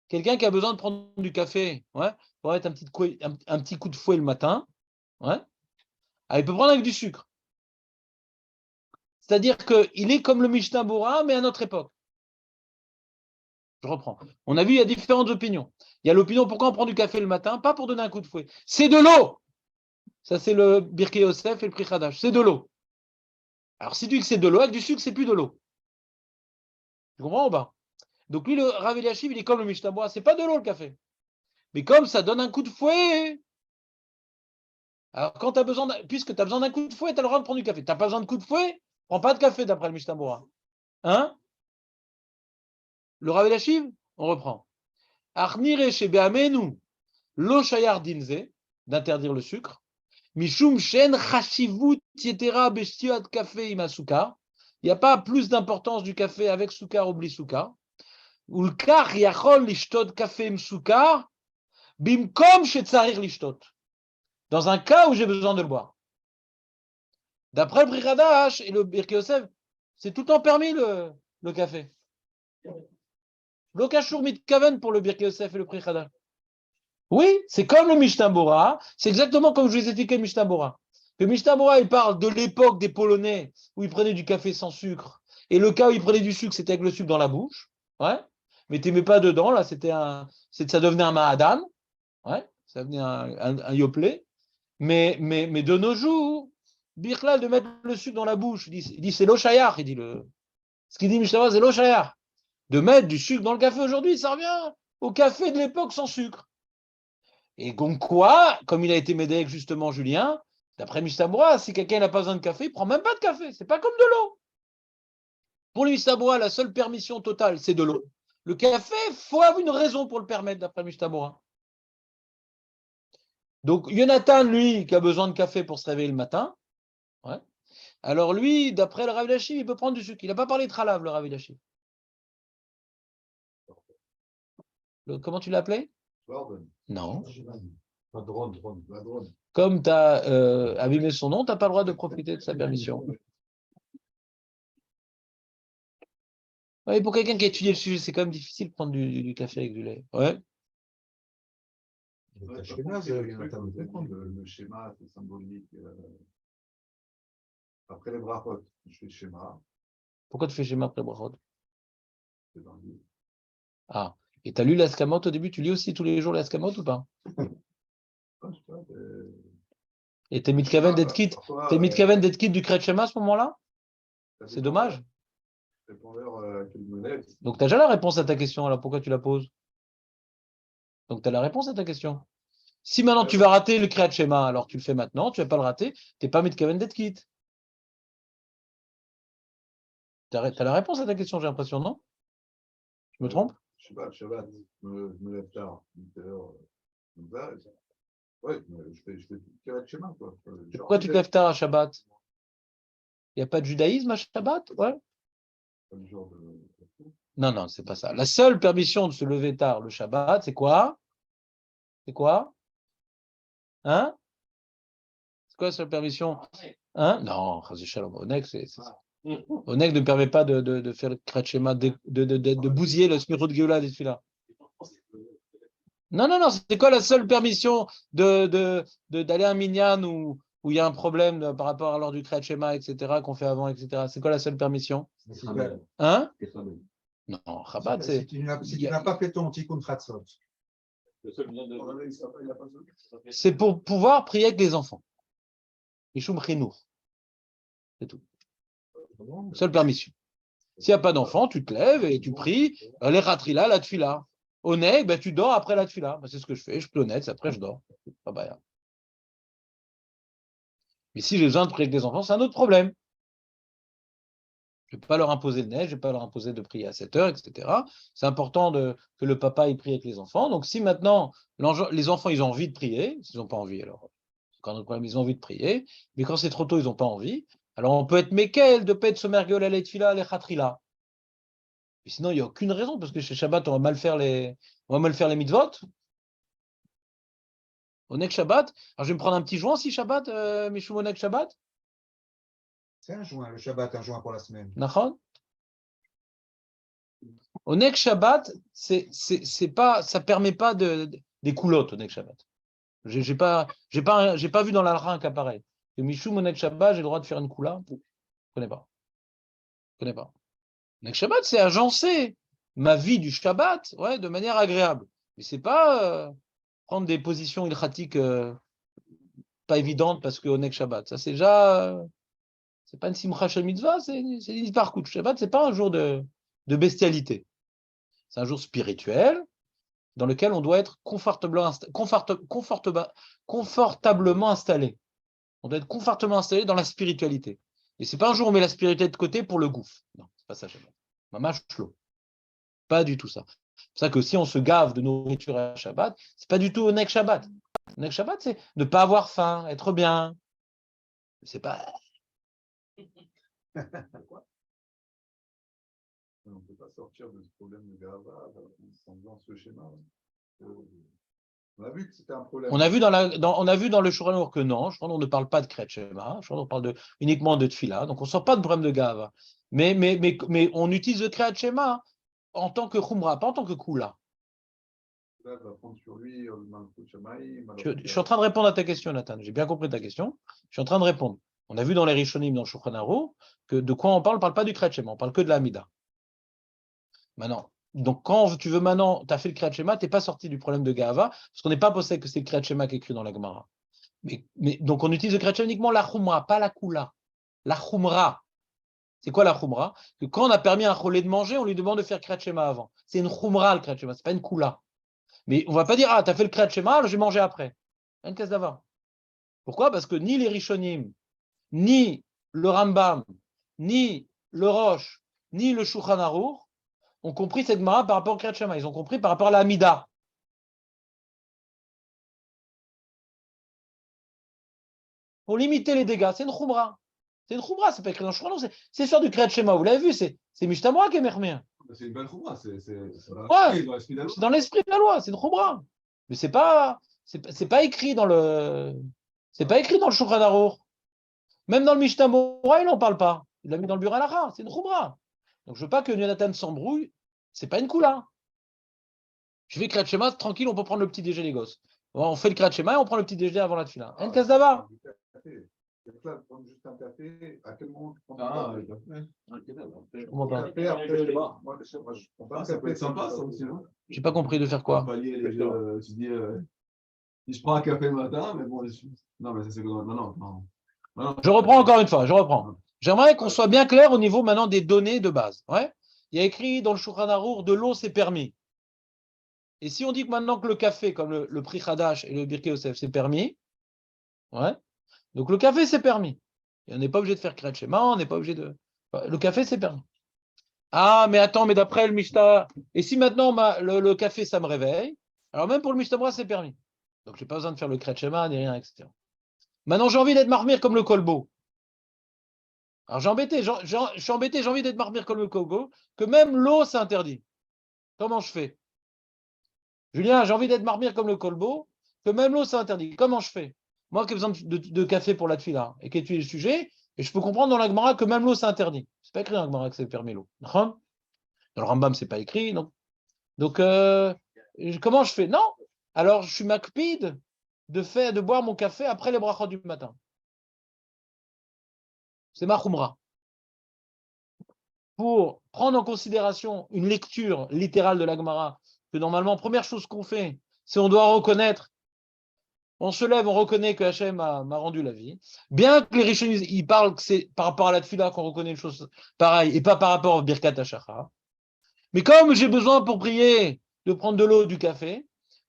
Speaker 1: quelqu'un qui a besoin de prendre du café, ouais, pour mettre un petit coup de fouet le matin, ouais, il peut prendre avec du sucre. C'est-à-dire qu'il est comme le Mishnah Bora, mais à notre époque. Je reprends. On a vu, il y a différentes opinions. Il y a l'opinion, pourquoi on prend du café le matin? Pas pour donner un coup de fouet. C'est de l'eau. Ça, c'est le Birkei Yosef et le Pri Chadash. C'est de l'eau. Alors, si tu dis que c'est de l'eau, avec du sucre, c'est plus de l'eau. Tu comprends ou pas? Donc, lui, le Rav Eliashiv, il est comme le Mishnah Bora. C'est pas de l'eau, le café. Mais comme ça donne un coup de fouet. Alors, quand tu as besoin, puisque tu as besoin d'un coup de fouet, tu as le droit de prendre du café. Tu n'as pas besoin de coup de fouet, prends pas de café d'après le Mishnah Bora. Hein? Le Rav Eliashiv, on reprend. Achnire chez Be'amenu, lo shayar dinze, d'interdire le sucre. Mishum shen chashivut yetera bestiat café ima soukar. Il n'y a pas plus d'importance du café avec soukar ou bli soukar. Ulkar yachol lishtot café im soukar, bimkom shetzarir lishtot. Dans un cas où j'ai besoin de le boire. D'après le Pri Chadash et le Birkei Yosef, c'est tout le temps permis le café. Lo kashur mitkaven pour le Birkei Yosef et le Pri Chadash. Oui, c'est comme le Mishnah Bora, c'est exactement comme je vous ai expliqué le Mishnah Bora. Le Mishnah Bora, il parle de l'époque des Polonais où ils prenaient du café sans sucre. Et le cas où ils prenaient du sucre, c'était avec le sucre dans la bouche. Ouais. Mais tu ne mets pas dedans, là, ça devenait un Mahadan. Ouais. Ça devenait un yoplait. Mais de nos jours, Birklal de mettre le sucre dans la bouche, il dit c'est l'oshayar, il dit ce qu'il dit Mishnah Bora, c'est l'oshayar. De mettre du sucre dans le café aujourd'hui, ça revient au café de l'époque sans sucre. Et donc quoi, comme il a été médé avec justement Julien, d'après Mishnah Bora, si quelqu'un n'a pas besoin de café, il ne prend même pas de café. C'est pas comme de l'eau. Pour le Mishnah Bora, la seule permission totale, c'est de l'eau. Le café, il faut avoir une raison pour le permettre, d'après Mishnah Bora. Donc Jonathan, lui, qui a besoin de café pour se réveiller le matin, ouais. Alors lui, d'après le Rav Eliashiv, il peut prendre du sucre. Il n'a pas parlé de tralav, le Rav Eliashiv. Comment tu l'appelais? Non. Comme tu as abîmé son nom, tu n'as pas le droit de profiter de sa permission. Ouais, pour quelqu'un qui a étudié le sujet, c'est quand même difficile de prendre du café avec du lait. Ouais.
Speaker 2: Le schéma, c'est symbolique. Après les brachot, je fais le schéma.
Speaker 1: Pourquoi tu fais schéma après brachot? Ah. Et tu as lu l'Askamot au début? Tu lis aussi tous les jours l'Askamot ou pas? Et t'es mitkaven d'être quitte du Kriyat Shema à ce moment-là? C'est dommage. Donc tu as déjà la réponse à ta question, alors pourquoi tu la poses? Donc tu as la réponse à ta question. Si maintenant tu vas rater le Kriyat Shema, alors tu le fais maintenant, tu ne vas pas le rater, tu n'es pas mitkaven d'être quitte. Tu as la réponse à ta question, j'ai l'impression, non? Je me trompe?
Speaker 2: Shabbat, je me lève tard, 8h. Ouais, je fais le Kriyat Shema, quoi.
Speaker 1: Pourquoi tu te lèves tard à Shabbat? Il n'y a pas de judaïsme à Shabbat? Ouais. Non, c'est pas ça. La seule permission de se lever tard le Shabbat, c'est quoi? C'est quoi? Hein? C'est quoi la seule permission? Hein? Non, Onek, c'est ça. Onek ne permet pas de faire le Kriyat Shema, de bousiller le Smichut Geula des Tfilah. Non, non, non, c'est quoi la seule permission d'aller à un minyan où il y a un problème par rapport à l'ordre du Kriyat Shema, etc., qu'on fait avant, etc. C'est quoi la seule permission?
Speaker 4: C'est Chabad.
Speaker 1: Hein?
Speaker 4: C'est Chabad.
Speaker 1: Non, Chabad,
Speaker 3: Si tu n'as pas fait ton tikkun chatzot.
Speaker 1: c'est pour pouvoir prier avec les enfants. Mishum Chinour. C'est tout. Seule permission. S'il n'y a pas d'enfant, tu te lèves et tu pries les ratrila, la tfila. Au nez, ben, tu dors après la tfila. Ben, c'est ce que je fais, je plonette, après je dors. Ah, bah, mais si j'ai besoin de prier avec les enfants, c'est un autre problème. Je ne vais pas leur imposer le nez, je ne vais pas leur imposer de prier à 7 heures, etc. C'est important que le papa y prie avec les enfants. Donc si maintenant les enfants ils ont envie de prier, s'ils n'ont pas envie, alors c'est quand même problème, ils ont envie de prier, mais quand c'est trop tôt, ils n'ont pas envie. Alors on peut être mékel de pet somergol à l'etfila, les khatrila. Mais sinon, il n'y a aucune raison, parce que chez Shabbat, on va mal faire les mitzvot. Onek Shabbat. Alors, je vais me prendre un petit joint si Shabbat, Mishum Onek Shabbat.
Speaker 3: C'est un joint, le Shabbat, un joint pour la semaine.
Speaker 1: Nachon. Onek Shabbat, c'est pas, ça permet pas des coulottes, Onek Shabbat. J'ai pas vu dans l'Alra un cas pareil. Que Mishum Onek Shabbat, j'ai le droit de faire une coula. Je connais pas. Onek Shabbat, c'est agencer ma vie du Shabbat, ouais, de manière agréable. Mais c'est pas prendre des positions ilchatiques pas évidentes parce que Onek Shabbat. Ça, c'est déjà, c'est pas une simcha shel mitzvah, c'est une parcours. Shabbat, c'est pas un jour de bestialité. C'est un jour spirituel dans lequel on doit être confortablement installé. On doit être confortablement installé dans la spiritualité. Et c'est pas un jour où on met la spiritualité de côté pour le gouffre. Non, c'est pas ça, Shabbat. Mamash shlo. Pas du tout ça. C'est pour ça que si on se gave de nourriture à Shabbat, c'est pas du tout Onek Shabbat. Onek Shabbat, c'est ne pas avoir faim, être bien. C'est pas.
Speaker 2: On ne peut pas sortir de ce problème de Gava en faisant ce schéma. On a vu que c'était un problème.
Speaker 1: On a vu dans le Shulchan Aruch que non, on ne parle pas de Kriyat Shema, on parle uniquement de Tfila, donc on ne sort pas de problème de Gava. Mais on utilise le Kriyat Shema en tant que Khumra, pas en tant que Kula.
Speaker 2: Là, va prendre sur lui le Malchut Shamaïm.
Speaker 1: Je suis en train de répondre à ta question, Nathan. J'ai bien compris ta question. Je suis en train de répondre. On a vu dans les Rishonim, dans le Shulchan Aruch, que de quoi on parle pas du Kriyat Shema, on parle que de la Amida. Maintenant, donc quand tu veux maintenant, tu as fait le Kriyat Shema, tu n'es pas sorti du problème de Gava, parce qu'on n'est pas possède que c'est le Kriyat Shema qui est écrit dans la Gemara. Mais donc on utilise le Kriyat Shema uniquement la Khumra, pas la Kula. La Khumra. C'est quoi la Khumra? Que quand on a permis à un Cholé de manger, on lui demande de faire Kriyat Shema avant. C'est une Khumra le Kriyat Shema, c'est pas une Kula. Mais on ne va pas dire, ah, tu as fait le Kriyat Shema, alors je vais manger après. Une case d'avant. Pourquoi? Parce que ni les Rishonim, ni le Rambam, ni le Rosh, ni le Shulchan Aruch ont compris cette Gemara par rapport au Kriyat Shema. Ils ont compris par rapport à la Amida. Pour limiter les dégâts, c'est une Khumra. C'est une Khumra, c'est pas écrit dans le Shulchan Aruch, c'est sur du Kriyat Shema. Vous l'avez vu, c'est Mishtamora qui est mermien.
Speaker 2: C'est une belle Khumra, c'est
Speaker 1: dans l'esprit de la loi, c'est une Khumra. Mais c'est pas écrit dans le Shulchan Aruch. Même dans le Mishtamora, il n'en parle pas. Il l'a mis dans le Biur Halacha, c'est une Khumra. Donc je veux pas que Jonathan s'embrouille, c'est pas une Kula. Je fais Kriyat Shema, tranquille, on peut prendre le petit déjeuner, les gosses. On fait le Kriyat Shema et on prend le petit déjeuner avant la tefila. Un casse d'ava.
Speaker 2: Prendre juste un café, à quel moment tu prends
Speaker 4: Ah,
Speaker 1: Je comprends pas.
Speaker 2: café après le bar. Moi, je prends pas
Speaker 4: ça peut être sympa, ça aussi. Hein.
Speaker 1: J'ai pas compris de faire quoi.
Speaker 4: Tu dis, si je prends un café le matin, mais bon, non, mais ça c'est non.
Speaker 1: Je reprends encore une fois, je reprends. J'aimerais qu'on soit bien clair au niveau maintenant des données de base. Ouais. Il y a écrit dans le Shulchan Aruch, de l'eau c'est permis. Et si on dit que maintenant que le café, comme le Pri Hadash et le Birkei Yosef, c'est permis, ouais. Donc le café c'est permis. Et on n'est pas obligé de faire Kriyat Shema, on n'est pas obligé de. Le café c'est permis. Ah, mais attends, mais d'après le Mishnah, et si maintenant le café ça me réveille, alors même pour le Mishnah c'est permis. Donc je n'ai pas besoin de faire le Kriyat Shema ni rien, etc. Maintenant j'ai envie d'être marmire comme le kolbo. Alors je suis embêté, j'ai envie d'être marmire comme le kolbo, que même l'eau c'est interdit. Comment je fais? Julien, j'ai envie d'être marmire comme le kolbo, que même l'eau c'est interdit. Comment je fais? Moi qui ai besoin de café pour la tefila et qui étudie le sujet, et je peux comprendre dans la Gemara que même l'eau c'est interdit. C'est pas écrit dans la Gemara que c'est permis l'eau. Dans le Rambam c'est pas écrit. Donc comment je fais? Non, alors je suis makpid de boire mon café après les brachot du matin. C'est ma khumra. Pour prendre en considération une lecture littérale de la Gemara, que normalement, première chose qu'on fait, c'est on doit reconnaître, on se lève, on reconnaît que Hachem m'a rendu la vie. Bien que les Rishonim, ils parlent que c'est par rapport à la tefila qu'on reconnaît une chose pareille et pas par rapport au Birkat HaShachar. Mais comme j'ai besoin pour prier de prendre de l'eau, du café,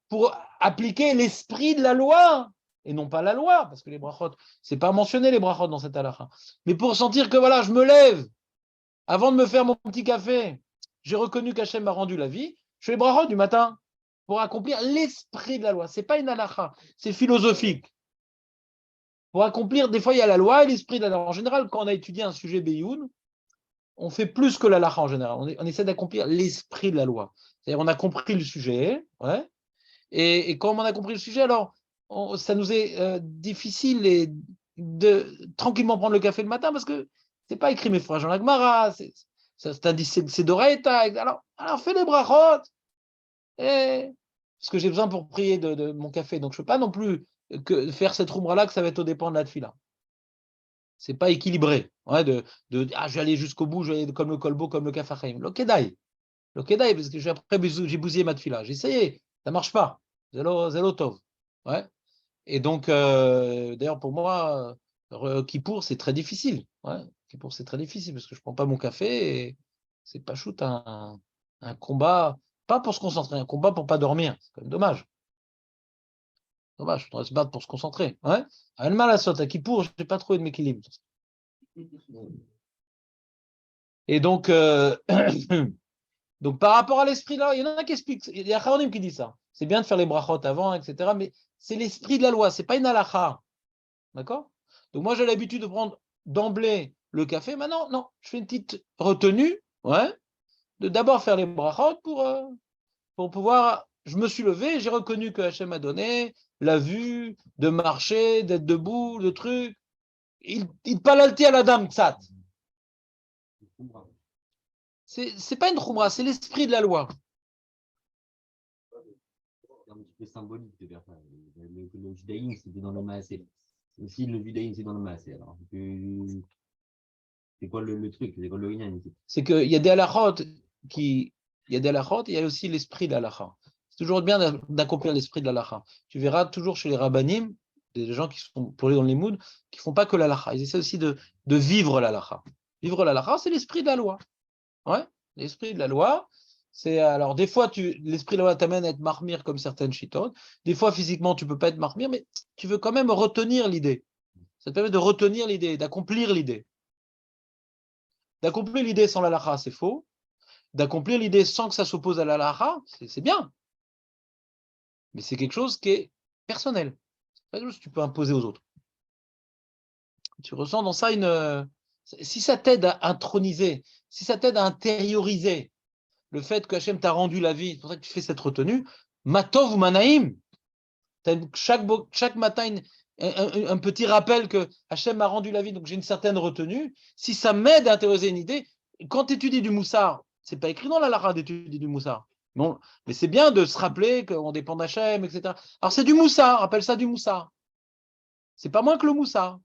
Speaker 1: pour appliquer l'esprit de la loi, et non pas la loi, parce que les brachot, c'est pas mentionné les brachot dans cette halakha, mais pour sentir que voilà, je me lève, avant de me faire mon petit café, j'ai reconnu qu'Hachem m'a rendu la vie, je fais les brachot du matin pour accomplir l'esprit de la loi. C'est pas une halakha, c'est philosophique. Pour accomplir, des fois il y a la loi et l'esprit de la loi. En général, quand on a étudié un sujet Beyoun, on fait plus que la halakha en général. On essaie d'accomplir l'esprit de la loi. C'est-à-dire on a compris le sujet, ouais, et quand on a compris le sujet, alors ça nous est difficile de tranquillement prendre le café le matin parce que c'est pas écrit mes phrases dans la Gemara, c'est d'oreita. Alors fais les brachot, parce que j'ai besoin pour prier de mon café. Donc je ne peux pas non plus faire cette roumra-là que ça va être au dépend de la tefila. C'est pas équilibré. Ouais, je vais aller jusqu'au bout, je vais aller comme le kolbo, comme le kafachaim. L'okedaï, parce que après j'ai bousillé ma tefila. J'ai essayé, ça marche pas. Zélo tov. Ouais. Et donc, d'ailleurs, pour moi, Kippour, c'est très difficile. Ouais. Kippour, c'est très difficile parce que je ne prends pas mon café et c'est pas shoot un combat, pas pour se concentrer, un combat pour pas dormir. C'est quand même dommage. Dommage, on doit se battre pour se concentrer. Ouais. À mal à sauter, à Kippour, je n'ai pas trouvé de m'équilibre. Et donc, donc, par rapport à l'esprit là, il y en a qui expliquent, il y a Kharonim qui dit ça. C'est bien de faire les brachot avant, etc. Mais c'est l'esprit de la loi, c'est pas une halakha. D'accord? Donc moi j'ai l'habitude de prendre d'emblée le café. Maintenant, non, je fais une petite retenue, ouais, de d'abord faire les brachot pour pouvoir. Je me suis levé, j'ai reconnu que Hachem m'a donné la vue, de marcher, d'être debout, le truc. Il palalti à la dame, tzat. C'est pas une khumra, c'est l'esprit de la loi.
Speaker 4: C'est un petit peu symbolique de faire ça. Le judaïsme, c'était dans le maasé. Aussi, le judaïsme, c'est dans le maasé. Alors, c'est quoi le truc? C'est quoi le lien?
Speaker 1: C'est qu'il y a des halachot il y a des halachot, il y a aussi l'esprit de l'halakha. C'est toujours bien d'accomplir l'esprit de l'halakha. Tu verras toujours chez les rabbanim, des gens qui sont pour les dans les moods, qui ne font pas que l'halakha. Ils essaient aussi de vivre l'halakha. Vivre l'halakha, c'est l'esprit de la loi. Ouais, l'esprit de la loi. C'est alors des fois l'esprit de la loi t'amène à être marmire comme certaines chitotes. Des fois physiquement tu peux pas être marmire, mais tu veux quand même retenir l'idée. Ça te permet de retenir l'idée, d'accomplir l'idée. D'accomplir l'idée sans l'halakha, c'est faux. D'accomplir l'idée sans que ça s'oppose à l'halakha, c'est bien. Mais c'est quelque chose qui est personnel. C'est pas quelque chose que tu peux imposer aux autres. Tu ressens dans ça si ça t'aide à introniser, si ça t'aide à intérioriser le fait que Hachem t'a rendu la vie, c'est pour ça que tu fais cette retenue, Matov ou Manaïm, chaque matin un petit rappel que Hachem m'a rendu la vie, donc j'ai une certaine retenue. Si ça m'aide à intérioriser une idée, quand tu étudies du Moussar, c'est pas écrit dans la Lara d'étudier du Moussar. Bon, mais c'est bien de se rappeler qu'on dépend d'Hachem, etc. Alors c'est du Moussar, appelle ça du Moussar. C'est pas moins que le Moussar.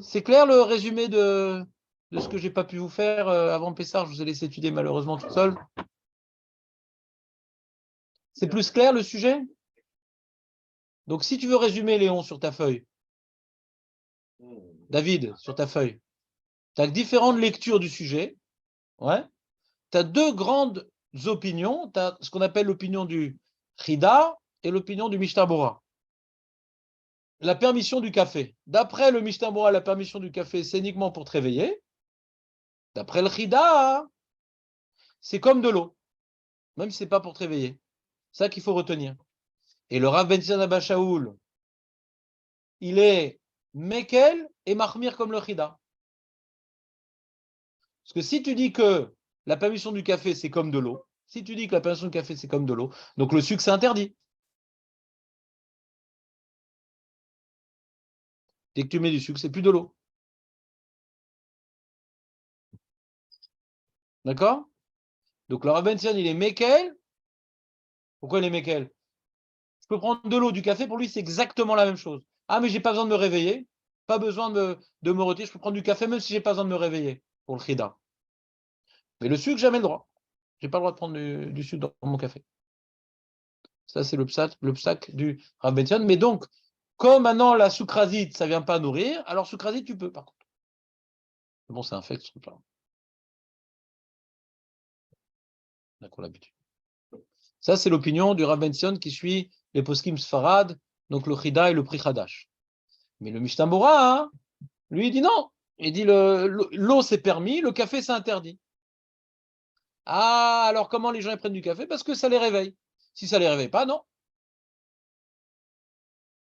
Speaker 1: C'est clair le résumé de ce que j'ai pas pu vous faire avant Pessar, je vous ai laissé étudier malheureusement tout seul. C'est plus clair le sujet? Donc si tu veux résumer, Léon, sur ta feuille, David, sur ta feuille, tu as différentes lectures du sujet. Ouais. Tu as deux grandes opinions. Tu as ce qu'on appelle l'opinion du Chida et l'opinion du Mishnah Bora. La permission du café. D'après le Mishnah Bora, la permission du café, c'est uniquement pour te réveiller. D'après le Chida, c'est comme de l'eau, même si ce n'est pas pour te réveiller. C'est ça qu'il faut retenir. Et le Rav Ben Zion Abba Shaul, il est Mekel et Mahmir comme le Chida. Parce que si tu dis que la permission du café, c'est comme de l'eau, si tu dis que la permission du café, c'est comme de l'eau, donc le sucre, c'est interdit. Dès que tu mets du sucre, c'est plus de l'eau. D'accord? Donc le Rav Ben Zion, il est Mekel. Pourquoi il est Mekel? peux prendre de l'eau, du café, pour lui, c'est exactement la même chose. Ah, mais j'ai pas besoin de me réveiller, pas besoin de me retirer, je peux prendre du café même si j'ai pas besoin de me réveiller pour le chida. Mais le sucre, jamais le droit. J'ai pas le droit de prendre du sucre dans mon café. Ça, c'est l'obstacle du Rav Ben Sion. Mais donc, comme maintenant la sucrasite, ça ne vient pas nourrir, alors sucrasite, tu peux, par contre. Bon, c'est un fait, ce truc-là. D'accord, l'habitude. Ça, c'est l'opinion du Rav Ben Sion qui suit les poskim Sfarad, donc le Chida et le Pri Chadash. Mais le Mishnah Bora, hein, lui, il dit non. Il dit l'eau, c'est permis, le café, c'est interdit. Ah, alors comment les gens ils prennent du café? Parce que ça les réveille. Si ça ne les réveille pas, non.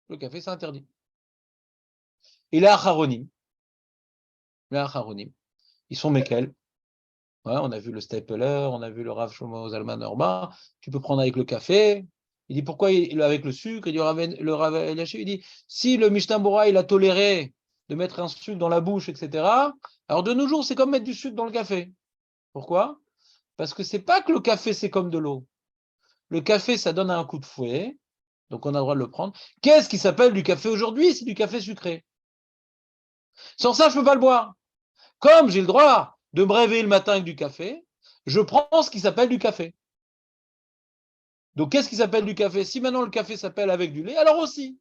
Speaker 1: Le café, c'est interdit. Et les Acharonim, ils sont mesquels? Ouais, on a vu le Stapler, on a vu le Rav Shlomo Zalman Auerbach. Tu peux prendre avec le café. Il dit pourquoi avec le sucre? Il dit le Rav Eliashib, il dit si le Mishnah Bora il a toléré de mettre un sucre dans la bouche, etc. Alors de nos jours, c'est comme mettre du sucre dans le café. Pourquoi? Parce que c'est pas que le café c'est comme de l'eau. Le café, ça donne un coup de fouet, donc on a le droit de le prendre. Qu'est-ce qui s'appelle du café aujourd'hui? C'est du café sucré. Sans ça, je ne peux pas le boire. Comme j'ai le droit de me réveiller le matin avec du café, je prends ce qui s'appelle du café. Donc, qu'est-ce qui s'appelle du café? Si maintenant le café s'appelle avec du lait, alors aussi.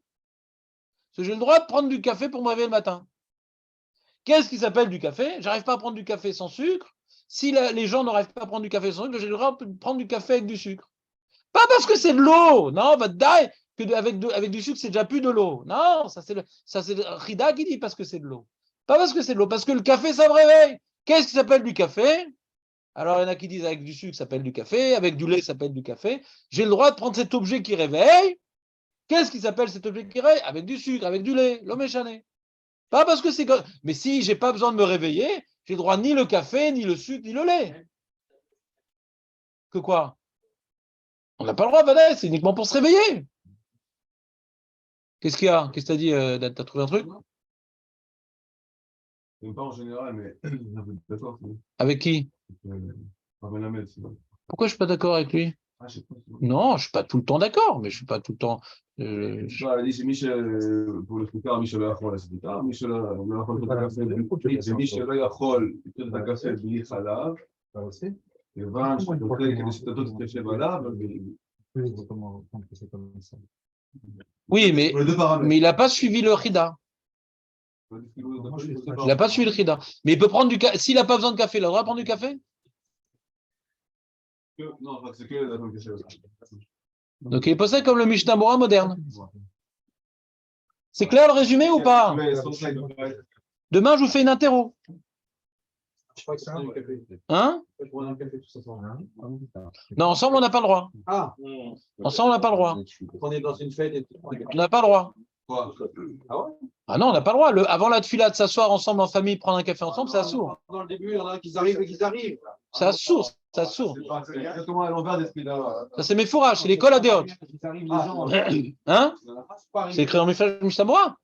Speaker 1: Parce que j'ai le droit de prendre du café pour me réveiller le matin. Qu'est-ce qui s'appelle du café? J'arrive pas à prendre du café sans sucre. Si les gens n'arrivent pas à prendre du café sans sucre, j'ai le droit de prendre du café avec du sucre. Pas parce que c'est de l'eau. Non, va die que avec du sucre, c'est déjà plus de l'eau. Non, ça c'est le Rida qui dit parce que c'est de l'eau. Pas parce que c'est de l'eau, parce que le café, ça me réveille. Qu'est-ce qui s'appelle du café? Alors, il y en a qui disent avec du sucre, ça s'appelle du café, avec du lait, ça s'appelle du café. J'ai le droit de prendre cet objet qui réveille. Qu'est-ce qui s'appelle cet objet qui réveille? Avec du sucre, avec du lait, l'homme échané. Pas parce que c'est. Mais si j'ai pas besoin de me réveiller, j'ai le droit ni le café, ni le sucre, ni le lait. Que quoi? On n'a pas le droit, Vanessa, c'est uniquement pour se réveiller. Qu'est-ce qu'il y a? Qu'est-ce que tu as dit? T'as trouvé un truc?
Speaker 2: Même pas en général, mais d'accord.
Speaker 1: Avec qui? Pourquoi je suis pas d'accord avec lui?
Speaker 2: Ah, je sais pas.
Speaker 1: Non, je suis pas tout le temps d'accord, mais je suis pas tout le temps.
Speaker 2: dit c'est Michel, pour le Twitter, Michel Achol, c'est Twitter, Michel Achol, peut-être un café de Khalab, et 20, je peut-être que les citations de chez Balab.
Speaker 1: Oui, mais il n'a pas suivi le Khida. Il n'a pas suivi le Khida. Mais il peut prendre du café. S'il n'a pas besoin de café, il a le droit de prendre du café?
Speaker 2: Non, je crois que c'est que la question.
Speaker 1: Donc il est posé comme le Mishnah Bora moderne. C'est clair le résumé ou pas? Demain, je vous fais une interro. Hein? Non, ensemble, on n'a pas le droit.
Speaker 3: Ah,
Speaker 1: Ensemble, on n'a pas le droit.
Speaker 3: on est dans une fête et tout.
Speaker 1: On n'a pas le droit. Ah non, on n'a pas le droit. Avant la tefila de s'asseoir ensemble en famille, prendre un café ensemble, c'est assourd.
Speaker 3: Dans le début, il y en a qui arrivent et qui arrivent.
Speaker 1: C'est assourd, c'est assourd.
Speaker 2: C'est exactement à l'envers d'esprit là.
Speaker 1: Ça, c'est mes fourrages, c'est l'école à Déot. Hein? C'est écrit dans Mishnah Bora.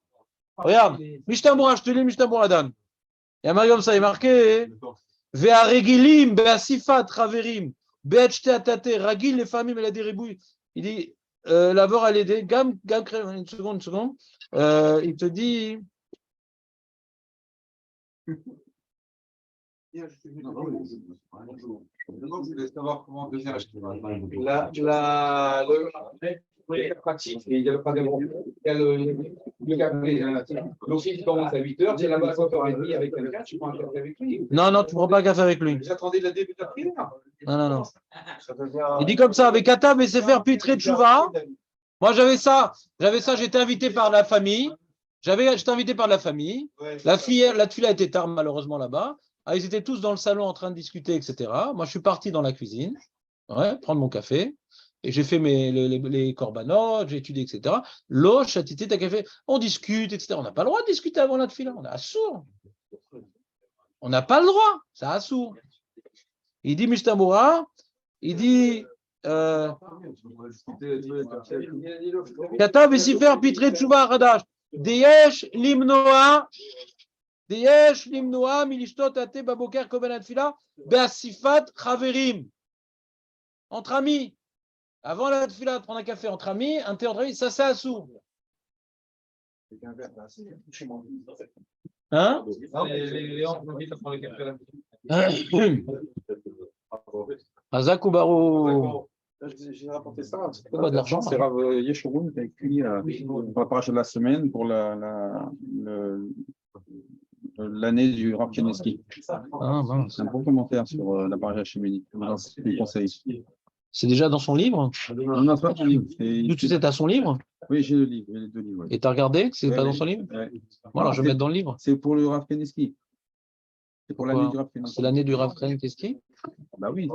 Speaker 1: Regarde, Mishnah Bora, je te lis Mishnah Bora, Dan. Il y a marqué comme ça, il est marqué Ve'aregilim, be'asifat, raverim, be'achte atate, ragil, les familles, elle a des ribouilles. Il dit, l'avor à l'aider, gam, une seconde. Il te dit.
Speaker 3: Je voulais savoir comment devenir la pratique, il y a le café. Donc, si tu commences à 8 h, tu es là-bas à 5h30 avec quelqu'un, tu prends un café avec lui.
Speaker 1: Non, tu ne prends pas un café avec lui.
Speaker 3: J'attendais le début de la prière.
Speaker 1: Non. Il dit comme ça, avec Atab et Sefer Pitré de Chouva. Moi, j'avais ça, j'étais invité par la famille. J'étais invité par la famille. La tefila était tard, malheureusement, là-bas. Ah, ils étaient tous dans le salon en train de discuter, etc. Moi, je suis parti dans la cuisine, prendre mon café. Et j'ai fait les corbanotes, j'ai étudié, etc. L'eau, chatité, ta café, on discute, etc. On n'a pas le droit de discuter avant la tefila, on est assourd. On n'a pas le droit, c'est assourd. Il dit Mishnah Bora, il dit Katav Esifer Pitre Tshuva Hadash, Deyesh Limnoa Milishtot Ate Baboker Koben Atfila, Beasifat Chaverim. Entre amis. Avant la tefila, prendre un café entre amis, un thé entre amis, ça c'est assourd. Hein? Razak ou Barou?
Speaker 5: J'ai rapporté ça.
Speaker 1: C'est pas de l'argent,
Speaker 5: C'est Rav Yeshurun qui a écrit pour la paracha de la semaine pour l'année du Rav Keneski.
Speaker 1: Ah, mince.
Speaker 5: C'est un bon commentaire sur la paracha Shemini. Je conseille.
Speaker 1: C'est déjà dans son livre?
Speaker 5: Non, non, c'est pas mon livre.
Speaker 1: Tu sais, t'as son livre?
Speaker 5: Oui, j'ai le livre, j'ai les deux livres. Ouais.
Speaker 1: Et t'as regardé que c'est
Speaker 5: Ouais,
Speaker 1: pas dans
Speaker 5: ouais.
Speaker 1: son livre?
Speaker 5: Ouais.
Speaker 1: Bon, alors je vais mettre dans le livre.
Speaker 5: C'est pour le Rav Keneski. C'est pour l'année du Rav Keneski.
Speaker 1: C'est l'année du Rav Keneski?
Speaker 5: Bah oui.